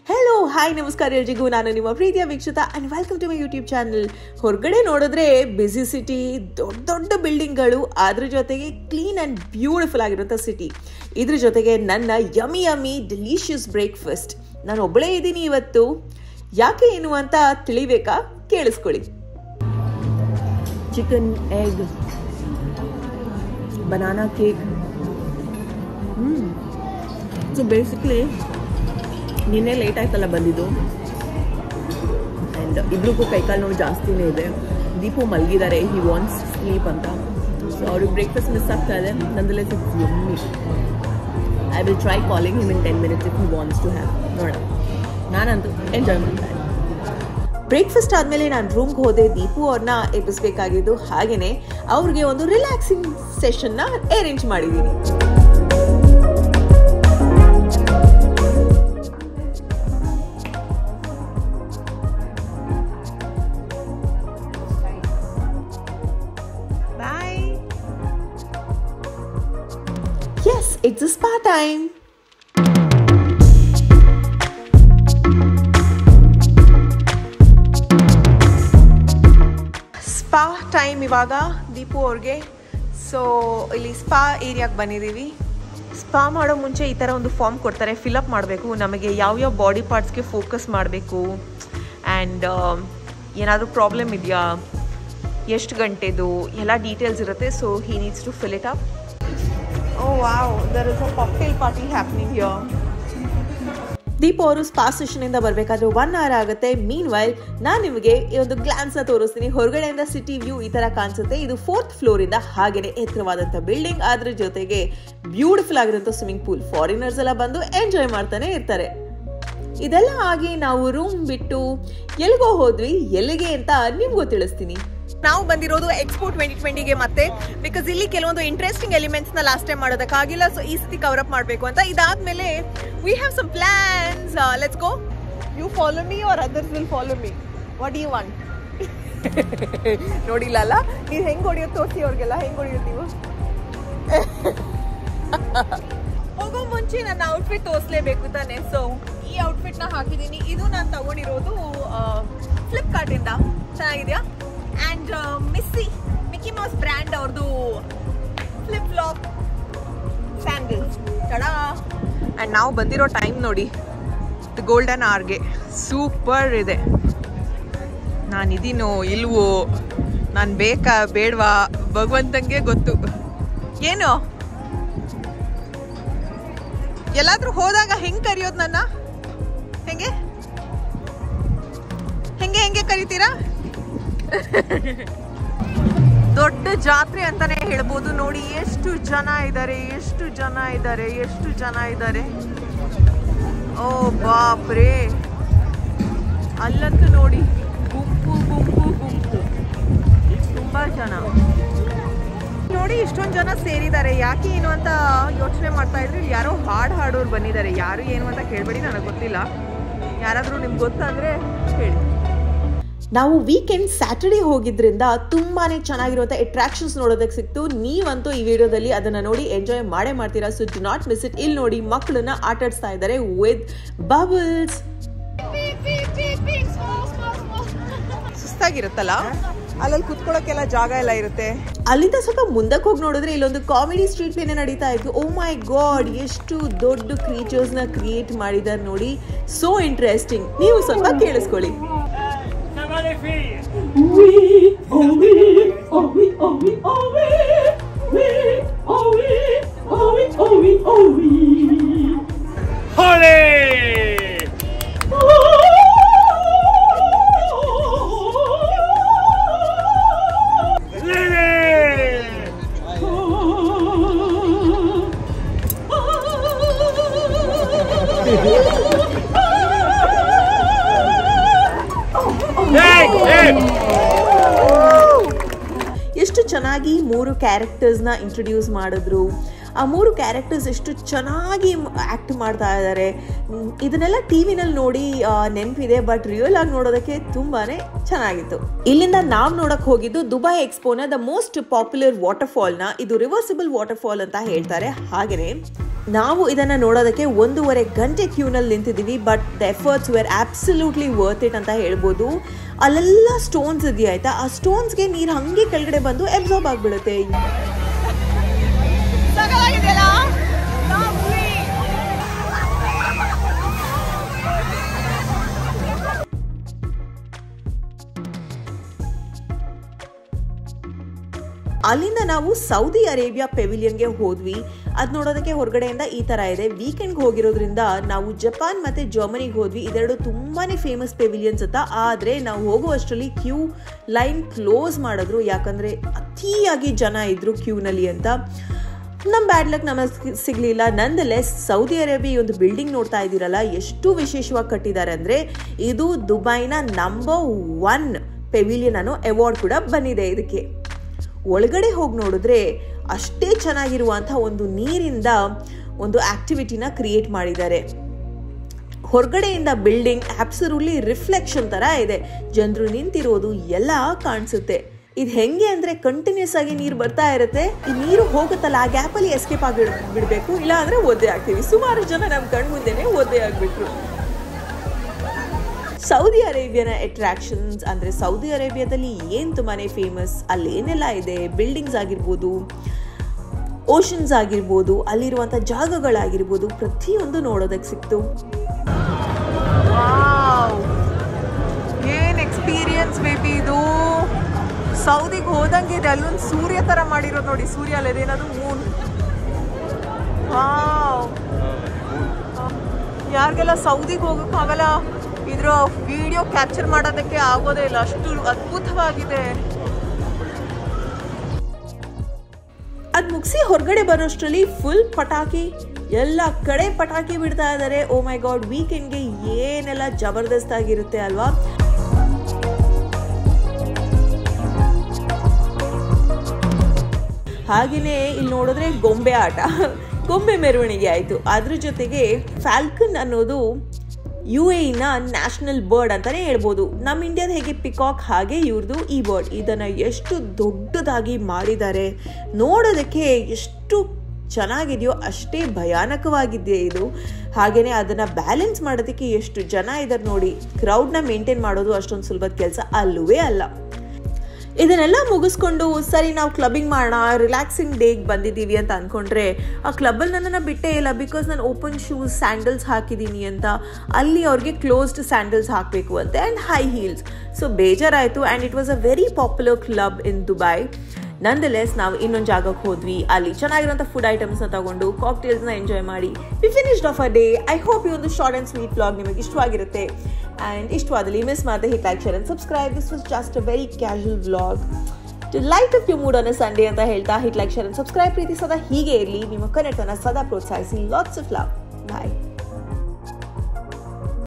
Hello hi ನಮಸ್ಕಾರ ಎಲ್ರಿಗೂ, ನಾನು ನಿಮ್ಮ ಪ್ರೀತಿಯ Veekshita and welcome to my YouTube channel. ಹೊರಗಡೆ ನೋಡಿದ್ರೆ ಬಿಸಿ ಸಿಟಿ, ದೊಡ್ಡ ದೊಡ್ಡ ಬಿಲ್ಡಿಂಗ್ಗಳು, ಅದ್ರ ಜೊತೆಗೆ ಕ್ಲೀನ್ ಆ್ಯಂಡ್ ಬ್ಯೂಟಿಫುಲ್ ಆಗಿರುವಂಥ ಸಿಟಿ. ಇದ್ರ ಜೊತೆಗೆ ನನ್ನ ಯಮ್ಮಿ ಡೆಲಿಷಿಯಸ್ ಬ್ರೇಕ್ಫಾಸ್ಟ್. ನಾನು ಒಬ್ಬಳೇ ಇದ್ದೀನಿ ಇವತ್ತು. ಯಾಕೆ ಏನು ಅಂತ ತಿಳಿಬೇಕಾ? ಕೇಳಿಸ್ಕೊಳ್ಳಿ. Chicken, egg, banana cake. So basically ನಿನ್ನೆ ಲೇಟ್ ಆಯ್ತಲ್ಲ ಬಂದಿದ್ದು, ಆ್ಯಂಡ್ ಇಬ್ರಿಗೂ ಕೈಕಾಲು ನೋವು ಜಾಸ್ತಿನೇ ಇದೆ. ದೀಪು ಮಲಗಿದ್ದಾರೆ, ಹಿ ವಾಂಟ್ಸ್ ಸ್ಲೀಪ್ ಅಂತ. ಸೊ ಅವ್ರಿಗೆ ಬ್ರೇಕ್ಫಾಸ್ಟ್ ಮಿಸ್ ಆಗ್ತಾ ಇದೆ. Nonetheless it's yummy. I will try calling him in 10 minutes if he wants to have. ನೋಡೋಣ, ನಾನಂತೂ ಎಂಜಾಯ್ ಮಾಡ್ತಾ ಇದ್ದೀನಿ. ಬ್ರೇಕ್ಫಾಸ್ಟ್ ಆದಮೇಲೆ ನಾನು ರೂಮ್ಗೆ ಹೋದೆ. ದೀಪು ಅವ್ರನ್ನ ಎಬ್ಬಿಸ್ಬೇಕಾಗಿದ್ದು, ಹಾಗೆಯೇ ಅವ್ರಿಗೆ ಒಂದು ರಿಲ್ಯಾಕ್ಸಿಂಗ್ ಸೆಷನ್ನ ಅರೇಂಜ್ ಮಾಡಿದ್ದೀನಿ. Yes, it's a spa time. Spa time ಇವಾಗ ದೀಪು ಅವ್ರಿಗೆ. ಸೊ ಇಲ್ಲಿ ಸ್ಪಾ ಏರಿಯಾಗೆ ಬಂದಿದ್ದೀವಿ. ಸ್ಪಾ ಮಾಡೋ ಮುಂಚೆ ಈ ಥರ ಒಂದು ಫಾರ್ಮ್ ಕೊಡ್ತಾರೆ, ಫಿಲಪ್ ಮಾಡಬೇಕು. ನಮಗೆ ಯಾವ್ಯಾವ ಬಾಡಿ ಪಾರ್ಟ್ಸ್ಗೆ ಫೋಕಸ್ ಮಾಡಬೇಕು ಆ್ಯಂಡ್ ಏನಾದರೂ ಪ್ರಾಬ್ಲಮ್ ಇದೆಯಾ, ಎಷ್ಟು ಗಂಟೆದು ಎಲ್ಲ ಡೀಟೇಲ್ಸ್ ಇರುತ್ತೆ. So he needs to fill it up. Oh wow, there is a cocktail party happening here. Deepa ಅವರು ಸ್ಪಾ ಸೆಷನ್ ಇಂದ ಬರಬೇಕಾದ್ರೆ 1 hour ಆಗುತ್ತೆ. ಮೀನ್ ವೈಲ್ ನಾನು ನಿಮಗೆ ಈ ಒಂದು ಗ್ಲಾನ್ಸ್ ತೋರಿಸ್ತೀನಿ. ಹೊರಗಡೆಯಿಂದ ಸಿಟಿ ವ್ಯೂ ಈ ತರ ಕಾಣಿಸುತ್ತೆ. ಇದು 4th ಫ್ಲೋರ್ ಇಂದ ಹಾಗೇನೆ ಎತ್ತರವಾದಂಥ ಬಿಲ್ಡಿಂಗ್, ಅದ್ರ ಜೊತೆಗೆ ಬ್ಯೂಟಿಫುಲ್ ಆಗಿರುವಂಥ ಸ್ವಿಮ್ಮಿಂಗ್ ಪೂಲ್. ಫಾರಿನರ್ಸ್ ಎಲ್ಲ ಬಂದು ಎಂಜಾಯ್ ಮಾಡ್ತಾನೆ ಇರ್ತಾರೆ. ಇದೆಲ್ಲ ಆಗಿ ನಾವು ರೂಮ್ ಬಿಟ್ಟು ಎಲ್ಲಿಗೋ ಹೋದ್ವಿ. ಎಲ್ಲಿಗೆ ಅಂತ ನಿಮ್ಗೂ ತಿಳಿಸ್ತೀನಿ. ನಾವು ಬಂದಿರೋದು ಎಕ್ಸ್ಪೋ 2020ಗೆ ಮತ್ತೆ, ಬಿಕಾಸ್ ಇಲ್ಲಿ ಕೆಲವೊಂದು ಇಂಟ್ರೆಸ್ಟಿಂಗ್ ಎಲಿಮೆಂಟ್ಸ್ ನ ಲಾಸ್ಟ್ ಟೈಮ್ ಮಾಡೋದಕ್ಕಾಗಿಲ್ಲ. ಸೊ ಈ ಸತಿ ಕವರ್ ಅಪ್ ಮಾಡಬೇಕು ಅಂತ. ಇದಾದ್ಮೇಲೆ we have some plans. Let's go. You follow me or others will follow me. What do you want? ನೋಡಿಲ್ಲ ಅಲ್ಲ, ನೀವು ಹೆಂಗ್ ಹೊಡಿಯೋದು ತೋರಿಸಿ ಅವ್ರಿಗೆಲ್ಲ. ಹೆಂಗ್ ಹೊಡಿಯೋದು ನೀವು? ಹೋಗೋ ಮುಂಚೆ ನನ್ನ ಔಟ್ಫಿಟ್ ತೋರಿಸಲೇಬೇಕು ತಾನೆ. ಸೊ ಈ ಔಟ್ಫಿಟ್ ನ ಹಾಕಿದ್ದೀನಿ. ಇದು ನಾನು ತಗೊಂಡಿರೋದು ಫ್ಲಿಪ್ಕಾರ್ಟ್ ಇಂದ. ಚೆನ್ನಾಗಿದೆಯಾ? ಆ್ಯಂಡ್ ಮಿಕ್ಕಿ ಮೌಸ್ ಬ್ರ್ಯಾಂಡ್ ಅವ್ರದ್ದು ಫ್ಲಿಪ್ ಫ್ಲಾಪ್ ಸ್ಯಾಂಡಲ್ಸ್. ತಡಾ. ಆ್ಯಂಡ್ ನಾವು ಬಂದಿರೋ ಟೈಮ್ ನೋಡಿ, ಗೋಲ್ಡನ್ ಅವರ್ಗೆ. ಸೂಪರ್ ಇದೆ. ನಾನಿದ್ದೀನೋ ಇಲ್ವೋ, ನಾನು ಬೇಕಾ ಬೇಡವಾ ಭಗವಂತಂಗೆ ಗೊತ್ತು. ಏನು ಎಲ್ಲಾದ್ರೂ ಹೋದಾಗ ಹೆಂಗೆ ಕರೆಯೋದು ನನ್ನ? ಹೆಂಗೆ ಹೆಂಗೆ ಹೆಂಗೆ ಕರಿತೀರಾ? ದೊಡ್ಡ ಜಾತ್ರೆ ಅಂತಾನೆ ಹೇಳ್ಬೋದು. ನೋಡಿ ಎಷ್ಟು ಜನ ಇದ್ದಾರೆ, ಎಷ್ಟು ಜನ ಇದ್ದಾರೆ, ಎಷ್ಟು ಜನ ಇದ್ದಾರೆ. ಓ ಬಾಪ್ರೇ, ಅಲ್ಲಂತೂ ನೋಡಿ ಗುಂಪು ಗುಂಪು ಗುಂಪು, ತುಂಬಾ ಜನ ನೋಡಿ. ಇಷ್ಟೊಂದು ಜನ ಸೇರಿದ್ದಾರೆ. ಯಾಕೆ ಏನು ಅಂತ ಯೋಚನೆ ಮಾಡ್ತಾ ಇದ್ರು. ಯಾರೋ ಹಾಡೋರು ಬಂದಿದ್ದಾರೆ. ಯಾರು ಏನು ಅಂತ ಕೇಳಬೇಡಿ, ನನಗೆ ಗೊತ್ತಿಲ್ಲ. ಯಾರಾದರೂ ನಿಮ್ಗೆ ಗೊತ್ತಂದ್ರೆ ಹೇಳಿ. ನಾವು ವೀಕೆಂಡ್ ಸ್ಯಾಟರ್ಡೇ ಹೋಗಿದ್ರಿಂದ ತುಂಬಾನೇ ಚೆನ್ನಾಗಿರುವಂಥ ಅಟ್ರಾಕ್ಷನ್ಸ್ ನೋಡೋದಕ್ಕೆ ಸಿಕ್ತು. ನೀವಂತೂ ಈ ವಿಡಿಯೋದಲ್ಲಿ ಅದನ್ನ ನೋಡಿ ಎಂಜಾಯ್ ಮಾಡೇ ಮಾಡ್ತೀರಾ. So do not miss it. ಇಲ್ಲಿ ನೋಡಿ ಮಕ್ಕಳನ್ನ ಆಟ ಆಡಿಸ್ತಾ ಇದ್ದಾರೆ ವಿತ್ ಬಬಲ್ಸ್. ಸುಸ್ತಾಗಿರುತ್ತಲ್ಲ, ಅಲ್ಲಲ್ಲಿ ಕುತ್ಕೊಳ್ಳೋಕೆಲ್ಲ ಜಾಗ ಎಲ್ಲ ಇರುತ್ತೆ. ಅಲ್ಲಿಂದ ಸ್ವಲ್ಪ ಮುಂದಕ್ಕೆ ಹೋಗಿ ನೋಡಿದ್ರೆ ಇಲ್ಲೊಂದು ಕಾಮಿಡಿ ಸ್ಟ್ರೀಟ್ ಪ್ಲೇನೇ ನಡೀತಾ ಇತ್ತು. ಓ ಮೈ ಗಾಡ್, ಎಷ್ಟು ದೊಡ್ಡ ಕ್ರೀಚರ್ಸ್ ನ ಕ್ರಿಯೇಟ್ ಮಾಡಿದ್ದಾರೆ ನೋಡಿ. So interesting. ನೀವು ಸ್ವಲ್ಪ ಕೇಳಿಸ್ಕೊಳ್ಳಿ. ಎಷ್ಟು ಚೆನ್ನಾಗಿ 3 ಕ್ಯಾರೆಕ್ಟರ್ಸ್ನ ಇಂಟ್ರೊಡ್ಯೂಸ್ ಮಾಡಿದ್ರು. ಆ 3 ಕ್ಯಾರೆಕ್ಟರ್ಸ್ ಎಷ್ಟು ಚೆನ್ನಾಗಿ ಆ್ಯಕ್ಟ್ ಮಾಡ್ತಾ ಇದ್ದಾರೆ. ಇದನ್ನೆಲ್ಲ ಟಿವಿನಲ್ಲಿ ನೋಡಿ ನೆನಪಿದೆ, ಬಟ್ ರಿಯಲ್ ಆಗಿ ನೋಡೋದಕ್ಕೆ ತುಂಬಾ ಚೆನ್ನಾಗಿತ್ತು. ಇಲ್ಲಿಂದ ನಾವು ನೋಡಕ್ಕೆ ಹೋಗಿದ್ದು ದುಬೈ ಎಕ್ಸ್ಪೋನ ದ ಮೋಸ್ಟ್ ಪಾಪ್ಯುಲರ್ ವಾಟರ್ಫಾಲ್ನ. ಇದು ರಿವರ್ಸಿಬಲ್ ವಾಟರ್ಫಾಲ್ ಅಂತ ಹೇಳ್ತಾರೆ. ಹಾಗೆಯೇ ನಾವು ಇದನ್ನು ನೋಡೋದಕ್ಕೆ 1.5 ಗಂಟೆ ಕ್ಯೂನಲ್ಲಿ ನಿಂತಿದ್ದೀವಿ. But the efforts were absolutely worth it ಅಂತ ಹೇಳ್ಬೋದು. ಅಲ್ಲೆಲ್ಲ ಸ್ಟೋನ್ಸ್ ಇದೆಯಾ ಆಯಿತಾ, ಆ ಸ್ಟೋನ್ಸ್ಗೆ ನೀರು ಹಾಗೆ ಕೆಳಗಡೆ ಬಂದು ಅಬ್ಸಾರ್ಬ್ ಆಗಿಬಿಡುತ್ತೆ. ಅಲ್ಲಿಂದ ನಾವು ಸೌದಿ ಅರೇಬಿಯಾ ಪೆವಿಲಿಯನ್ಗೆ ಹೋದ್ವಿ. ಅದು ನೋಡೋದಕ್ಕೆ ಹೊರಗಡೆಯಿಂದ ಈ ಥರ ಇದೆ. ವೀಕೆಂಡ್ಗೆ ಹೋಗಿರೋದ್ರಿಂದ ನಾವು ಜಪಾನ್ ಮತ್ತು ಜರ್ಮನಿಗೆ ಹೋದ್ವಿ. ಇದೆರಡು ತುಂಬಾ ಫೇಮಸ್ ಪೆವಿಲಿಯನ್ಸ್ ಅಂತ. ಆದರೆ ನಾವು ಹೋಗುವಷ್ಟರಲ್ಲಿ ಕ್ಯೂ ಲೈನ್ ಕ್ಲೋಸ್ ಮಾಡಿದ್ರು, ಯಾಕಂದರೆ ಅತಿಯಾಗಿ ಜನ ಇದ್ದರು ಕ್ಯೂನಲ್ಲಿ ಅಂತ. ನಮ್ಮ ಬ್ಯಾಡ್ ಲಕ್ ನಮಗೆ ಸಿಗಲಿಲ್ಲ. ನಂದಲೆಸ್ ಸೌದಿ ಅರೇಬಿಯಾ ಒಂದು ಬಿಲ್ಡಿಂಗ್ ನೋಡ್ತಾ ಇದ್ದೀರಲ್ಲ, ಎಷ್ಟು ವಿಶೇಷವಾಗಿ ಕಟ್ಟಿದ್ದಾರೆ ಅಂದರೆ ಇದು ದುಬೈನ ನಂಬರ್ 1 ಪೆವಿಲಿಯನ್ ಅನ್ನೋ ಅವಾರ್ಡ್ ಕೂಡ ಬಂದಿದೆ ಇದಕ್ಕೆ. ಒಳಗಡೆ ಹೋಗಿ ನೋಡಿದ್ರೆ ಅಷ್ಟೇ ಚೆನ್ನಾಗಿರುವಂಥ ಒಂದು ನೀರಿಂದ ಒಂದು ಆಕ್ಟಿವಿಟಿನ ಕ್ರಿಯೇಟ್ ಮಾಡಿದ್ದಾರೆ. ಹೊರಗಡೆಯಿಂದ ಬಿಲ್ಡಿಂಗ್ ಆಬ್ಸಲ್ಯೂಟ್ಲಿ ರಿಫ್ಲೆಕ್ಷನ್ ಥರ ಇದೆ, ಜನರು ನಿಂತಿರೋದು ಎಲ್ಲ ಕಾಣಿಸುತ್ತೆ. ಇದು ಹೆಂಗೆ ಅಂದರೆ ಕಂಟಿನ್ಯೂಸ್ ಆಗಿ ನೀರು ಬರ್ತಾ ಇರುತ್ತೆ, ಈ ನೀರು ಹೋಗುತ್ತಲ್ಲ ಆ ಗ್ಯಾಪಲ್ಲಿ ಎಸ್ಕೇಪ್ ಆಗಿ ಬಿಡಬೇಕು, ಇಲ್ಲ ಅಂದರೆ ಒದ್ದೆ ಆಗ್ತೀವಿ. ಸುಮಾರು ಜನ ನಮ್ಮ ಕಣ್ಣು ಮುಂದೆನೇ ಒದ್ದೆ ಆಗಿಬಿಟ್ರು. ಸೌದಿ ಅರೇಬಿಯಾನ ಅಟ್ರಾಕ್ಷನ್ಸ್ ಅಂದರೆ ಸೌದಿ ಅರೇಬಿಯಾದಲ್ಲಿ ಏನು ತುಂಬಾ ಫೇಮಸ್, ಅಲ್ಲಿ ಏನೆಲ್ಲ ಇದೆ, ಬಿಲ್ಡಿಂಗ್ಸ್ ಆಗಿರ್ಬೋದು, ಓಷನ್ಸ್ ಆಗಿರ್ಬೋದು, ಅಲ್ಲಿರುವಂಥ ಜಾಗಗಳಾಗಿರ್ಬೋದು, ಪ್ರತಿಯೊಂದು ನೋಡೋದಕ್ಕೆ ಸಿಕ್ತು. ಏನು ಎಕ್ಸ್ಪೀರಿಯನ್ಸ್ ಬೇಬಿ ಇದು. ಸೌದಿಗೆ ಹೋದಂಗೆ ಇದೆ. ಅಲ್ಲೊಂದು ಸೂರ್ಯ ಥರ ಮಾಡಿರೋದು ನೋಡಿ, ಸೂರ್ಯ ಅಲ್ಲದೇನದು ಮೂನ್. ಯಾರಿಗೆಲ್ಲ ಸೌದಿಗೆ ಹೋಗೋಕ್ಕಾಗಲ್ಲ, ಇದರ ವಿಡಿಯೋ ಕ್ಯಾಪ್ಚರ್ ಮಾಡೋದಕ್ಕೆ ಆಗೋದೇ ಇಲ್ಲ, ಅಷ್ಟು ಅದ್ಭುತವಾಗಿದೆ. ಅದು ಮುಗಿಸಿ ಹೊರಗಡೆ ಬರೋಷ್ಟರಲ್ಲಿ ಫುಲ್ ಪಟಾಕಿ, ಎಲ್ಲ ಕಡೆ ಪಟಾಕಿ ಬಿಡ್ತಾ ಇದ್ದಾರೆ. ಓ ಮೈ ಗಾಡ್, ವೀಕೆಂಡ್ಗೆ ಏನೆಲ್ಲ ಜಬರ್ದಸ್ತ್ ಆಗಿರುತ್ತೆ ಅಲ್ವಾ. ಹಾಗೆಯೇ ಇಲ್ಲಿ ನೋಡಿದ್ರೆ ಗೊಂಬೆ ಆಟ, ಗೊಂಬೆ ಮೆರವಣಿಗೆ ಆಯಿತು. ಅದ್ರ ಜೊತೆಗೆ ಫ್ಯಾಲ್ಕನ್ ಅನ್ನೋದು UAEನ ನ್ಯಾಷನಲ್ ಬರ್ಡ್ ಅಂತಲೇ ಹೇಳ್ಬೋದು. ನಮ್ಮ ಇಂಡಿಯಾದ ಹೇಗೆ ಪಿಕಾಕ್, ಹಾಗೆ ಇವ್ರದ್ದು ಈ ಬರ್ಡ್. ಇದನ್ನು ಎಷ್ಟು ದೊಡ್ಡದಾಗಿ ಮಾಡಿದ್ದಾರೆ, ನೋಡೋದಕ್ಕೆ ಎಷ್ಟು ಚೆನ್ನಾಗಿದೆಯೋ ಅಷ್ಟೇ ಭಯಾನಕವಾಗಿದೆಯೇ ಇದು. ಹಾಗೆಯೇ ಅದನ್ನು ಬ್ಯಾಲೆನ್ಸ್ ಮಾಡೋದಕ್ಕೆ ಎಷ್ಟು ಜನ ಇದ್ದಾರೆ ನೋಡಿ. ಕ್ರೌಡ್ನ ಮೇಂಟೈನ್ ಮಾಡೋದು ಅಷ್ಟೊಂದು ಸುಲಭದ ಕೆಲಸ ಅಲ್ಲವೇ ಅಲ್ಲ. ಇದನ್ನೆಲ್ಲ ಮುಗಿಸ್ಕೊಂಡು ಸರಿ ನಾವು ಕ್ಲಬ್ಬಿಂಗ್ ಮಾಡೋಣ, ರಿಲ್ಯಾಕ್ಸಿಂಗ್ ಡೇಗೆ ಬಂದಿದ್ದೀವಿ ಅಂತ ಅಂದ್ಕೊಂಡ್ರೆ ಆ ಕ್ಲಬ್ಬಲ್ಲಿ ನನ್ನನ್ನು ಬಿಟ್ಟೇ ಇಲ್ಲ. ಬಿಕಾಸ್ ನಾನು ಓಪನ್ ಶೂಸ್ ಸ್ಯಾಂಡಲ್ಸ್ ಹಾಕಿದ್ದೀನಿ ಅಂತ, ಅಲ್ಲಿ ಅವ್ರಿಗೆ ಕ್ಲೋಸ್ಡ್ ಸ್ಯಾಂಡಲ್ಸ್ ಹಾಕಬೇಕು ಅಂತೆ ಆ್ಯಂಡ್ ಹೈ ಹೀಲ್ಸ್. ಸೊ ಬೇಜಾರಾಯಿತು. And it was a very popular club in Dubai. Nonetheless ನಾವು ಇನ್ನೊಂದು ಜಾಗಕ್ಕೆ ಹೋದ್ವಿ. ಅಲ್ಲಿ ಚೆನ್ನಾಗಿರೋಂಥ ಫುಡ್ ಐಟಮ್ಸ್ನ ತಗೊಂಡು ಕಾಕ್ಟೇಲ್ಸ್ನ ಎಂಜಾಯ್ ಮಾಡಿ we finished off a day. I hope ಈ ಒಂದು ಶಾರ್ಟ್ ಆ್ಯಂಡ್ ಸ್ವೀಟ್ ವ್ಲಾಗ್ ನಿಮಗೆ ಇಷ್ಟವಾಗಿರುತ್ತೆ. ಆ್ಯಂಡ್ ಇಷ್ಟವಾದಲ್ಲಿ ಮಿಸ್ ಮಾಡದೆ hit like, share and subscribe. This was just a very casual vlog to light up you mood on a Sunday ಅಂತ ಹೇಳ್ತಾ hit like, share and subscribe. ಪ್ರೀತಿ ಸದಾ ಹೀಗೆ ಇರಲಿ. ನಿಮ್ಮ ಕನೆಕ್ಟನ್ನು ಸದಾ ಪ್ರೋತ್ಸಾಹಿಸಿ. Lots of love. ಬಾಯ್.